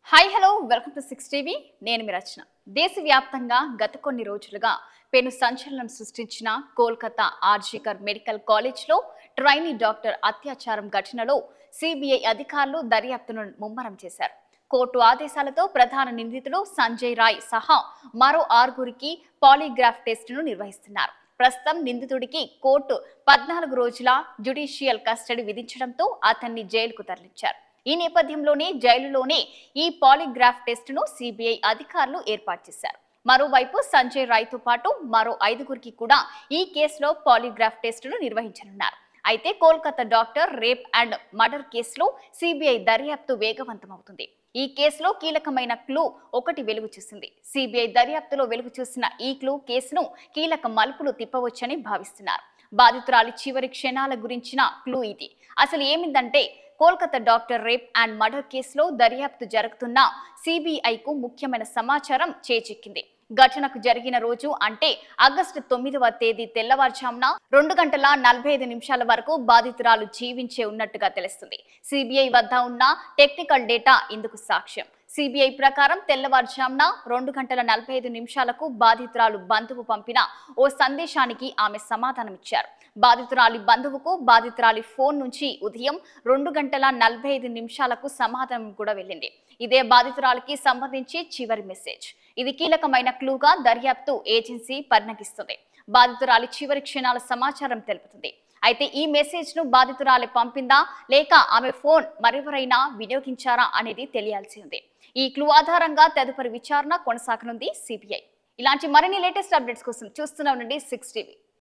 Hi hello welcome to 6 TV నేను మీ రచన. దేశవ్యాప్తంగా గత కొన్ని రోజులుగా పెను సంచలనం సృష్టించిన కోల్కతా ఆర్జీకర్ మెడికల్ కాలేజ్లో ట్రైనీ డాక్టర్ అత్యాచారం ఘటనలో సిబిఐ అధికారులు దర్యాప్తును ముమ్మరం చేశారు. కోర్టు ఆదేశాలతో ప్రధాన నిందితుడు సంజయ్ రాయ్ సహా మరో 6గురికి పాలిగ్రాఫ్ టెస్టును నిర్వహిస్తున్నారు. ప్రస్తుతం నిందితుడికి కోర్టు 14 రోజుల జ్యుడిషియల్ కస్టడీ విధించడంతో అతన్ని జైలుకు తరలించారు. ఈ నేపథ్యంలోనే జైలులోనే ఈ పాలిగ్రాఫ్ టెస్టును సిబిఐ అధికారులు ఏర్పాటు చేశారు. మరోవైపు సంజయ్ రాయ్తో పాటు మరో 5గురికి కూడా ఈ కేసులో పాలిగ్రాఫ్ టెస్టును నిర్వహించనున్నారు. అయితే Kolkata doctor rape and murder కేసులో సిబిఐ దర్యాప్తు వేగవంతమవుతుంది. ఈ కేసులో కీలకమైన క్లూ ఒకటి వెలుగు చూసింది. సిబిఐ దర్యాప్తులో వెలుగు చూసిన ఈ క్లూ కేసును కీలక మలుపులు తిప్పవచ్చని భావిస్తున్నారు. బాధితురాలి చివరి క్షణాల గురించిన క్లూ ఇది. అసలు ఏమిందంటే Kolkata doctor rape and murder కేసులో దర్యాప్తు జరుగుతున్న సిబిఐకు ముఖ్యమైన సమాచారం చేజిక్కింది. ఘటనకు జరిగిన రోజు అంటే ఆగస్టు 9వ తేదీ తెల్లవారుజామున 2:45 వరకు బాధితురాలు జీవించే ఉన్నట్టుగా తెలుస్తుంది. సిబిఐ వద్ద ఉన్న టెక్నికల్ డేటా ఇందుకు సాక్ష్యం. సిబిఐ ప్రకారం తెల్లవారుజామున 2:45 బాధితురాలు బంధువు పంపిన ఓ సందేశానికి ఆమె సమాధానమిచ్చారు. బాధితురాలి బంధువుకు బాధితురాలి ఫోన్ నుంచి ఉదయం 2:45 సమాధానం కూడా వెళ్ళింది. ఇదే బాధితురాలికి సంబంధించి చివరి మెసేజ్. ఇది కీలకమైన క్లూగా దర్యాప్తు ఏజెన్సీ పరిగణిస్తుంది. బాధితురాలి చివరి క్షణాల సమాచారం తెలుపుతుంది. అయితే ఈ మెసేజ్ ను బాధితురాలి పంపిందా లేక ఆమె ఫోన్ మరెవరైనా వినియోగించారా అనేది తెలియాల్సి ఉంది. ఈ క్లూ ఆధారంగా తదుపరి విచారణ కొనసాగనుంది సిబిఐ. ఇలాంటి మరిన్ని లేటెస్ట్ అప్డేట్స్ కోసం చూస్తూనే ఉండండి 6 టీవీ.